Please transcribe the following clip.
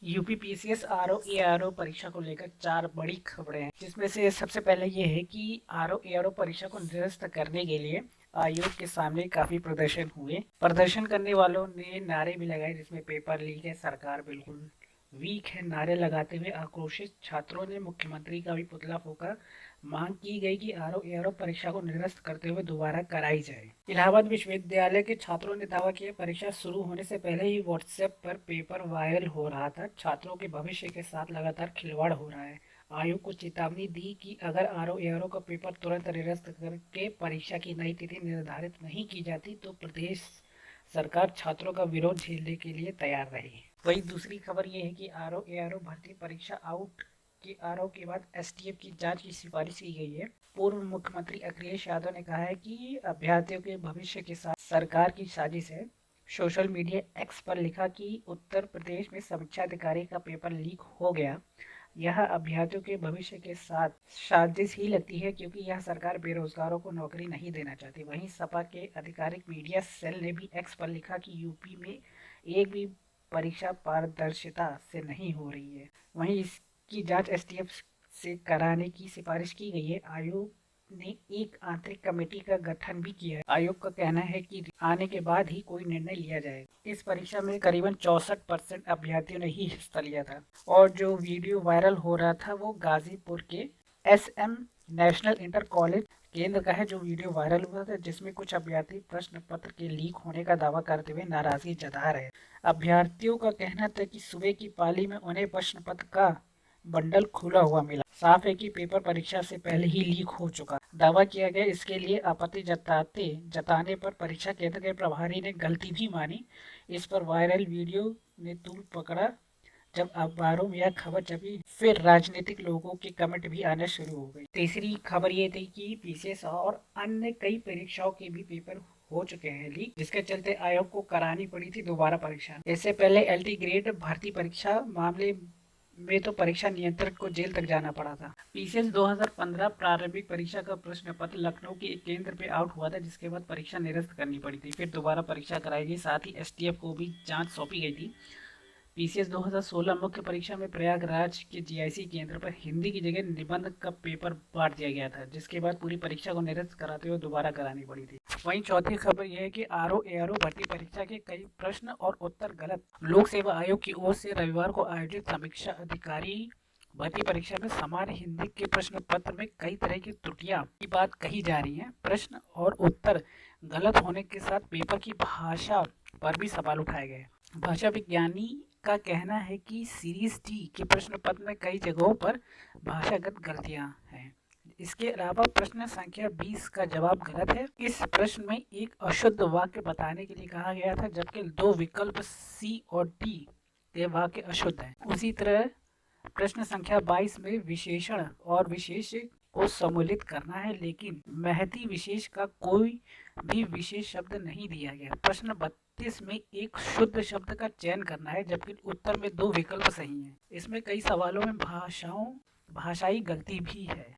UP PCS RO ARO परीक्षा को लेकर 4 बड़ी खबरें हैं, जिसमें से सबसे पहले ये है कि आरओ एआरओ परीक्षा को निरस्त करने के लिए आयोग के सामने काफी प्रदर्शन हुए। प्रदर्शन करने वालों ने नारे भी लगाए, जिसमें पेपर लीक है, सरकार बिल्कुल वीक है नारे लगाते हुए आक्रोशित छात्रों ने मुख्यमंत्री का भी पुतला फूंका। मांग की गई कि आरओ एआरओ परीक्षा को निरस्त करते हुए दोबारा कराई जाए। इलाहाबाद विश्वविद्यालय के छात्रों ने दावा किया, परीक्षा शुरू होने से पहले ही व्हाट्सएप पर पेपर वायरल हो रहा था। छात्रों के भविष्य के साथ लगातार खिलवाड़ हो रहा है। आयोग को चेतावनी दी कि अगर आरओ एआरओ का पेपर तुरंत निरस्त करके परीक्षा की नई तिथि निर्धारित नहीं की जाती तो प्रदेश सरकार छात्रों का विरोध झेलने के लिए तैयार रही। वही दूसरी खबर ये है कि आरओ एआरओ भर्ती परीक्षा आउट के आरोप के बाद एसटीएफ की जांच की सिफारिश की गई है। पूर्व मुख्यमंत्री अखिलेश यादव ने कहा है कि अभ्यर्थियों के भविष्य के साथ सरकार की साजिश है। सोशल मीडिया एक्स पर लिखा कि उत्तर प्रदेश में समीक्षा अधिकारी का पेपर लीक हो गया। यह अभ्यर्थियों के भविष्य के साथ साजिश ही लगती है, क्योंकि यह सरकार बेरोजगारों को नौकरी नहीं देना चाहती। वहीं सपा के आधिकारिक मीडिया सेल ने भी एक्स पर लिखा कि यूपी में एक भी परीक्षा पारदर्शिता से नहीं हो रही है। वहीं इसकी जांच एसटीएफ से कराने की सिफारिश की गई है। आयोग ने एक आंतरिक कमेटी का गठन भी किया है। आयोग का कहना है कि आने के बाद ही कोई निर्णय लिया जाएगा। इस परीक्षा में करीबन 64% अभ्यर्थियों ने ही हिस्सा लिया था। और जो वीडियो वायरल हो रहा था वो गाजीपुर के एसएम नेशनल इंटर कॉलेज केंद्र का है, जो वीडियो वायरल हुआ था, जिसमें कुछ अभ्यर्थी प्रश्न पत्र के लीक होने का दावा करते हुए नाराजगी जता रहे। अभ्यर्थियों का कहना था कि सुबह की पाली में उन्हें प्रश्न पत्र का बंडल खुला हुआ मिला। साफ है कि पेपर परीक्षा से पहले ही लीक हो चुका दावा किया गया। इसके लिए आपत्ति जताने पर परीक्षा केंद्र के प्रभारी ने गलती भी मानी। इस पर वायरल वीडियो ने तूल पकड़ा। जब अखबारों में यह खबर छपी, फिर राजनीतिक लोगों के कमेंट भी आना शुरू हो गए। तीसरी खबर ये थी कि पीसीएस और अन्य कई परीक्षाओं के भी पेपर हो चुके हैं लीक, जिसके चलते आयोग को करानी पड़ी थी दोबारा परीक्षा। इससे पहले एलटी ग्रेड भर्ती परीक्षा मामले में तो परीक्षा नियंत्रक को जेल तक जाना पड़ा था। पीसीएस 2015 प्रारंभिक परीक्षा का प्रश्न पत्र लखनऊ के एक केंद्र पे आउट हुआ था, जिसके बाद परीक्षा निरस्त करनी पड़ी थी। फिर दोबारा परीक्षा कराई गई, साथ ही एसटीएफ को भी जांच सौंपी गई थी। पीसीएस 2016 मुख्य परीक्षा में प्रयागराज के जीआईसी केंद्र पर हिंदी की जगह निबंध का पेपर बांट दिया गया था, जिसके बाद पूरी परीक्षा को निरस्त कराते हुए दोबारा करानी पड़ी थी। वहीं चौथी खबर यह है कि आरओ एआरओ भर्ती परीक्षा के कई प्रश्न और उत्तर गलत। लोक सेवा आयोग की ओर से रविवार को आयोजित समीक्षा अधिकारी भर्ती परीक्षा में समान हिंदी के प्रश्न पत्र में कई तरह की त्रुटियां की बात कही जा रही है। प्रश्न और उत्तर गलत होने के साथ पेपर की भाषा पर भी सवाल उठाए गए। भाषा विज्ञानी का कहना है कि सीरीज डी के प्रश्न पत्र में कई जगहों पर भाषागत गलतियां हैं। इसके अलावा प्रश्न संख्या 20 का जवाब गलत है। इस प्रश्न में एक अशुद्ध वाक्य बताने के लिए कहा गया था, जबकि 2 विकल्प सी और डी के वाक्य अशुद्ध हैं। उसी तरह प्रश्न संख्या 22 में विशेषण और विशेष को सम्मिलित करना है, लेकिन महती विशेष का कोई भी विशेष शब्द नहीं दिया गया। प्रश्न 32 में एक शुद्ध शब्द का चयन करना है, जबकि उत्तर में 2 विकल्प सही हैं। इसमें कई सवालों में भाषाई गलती भी है।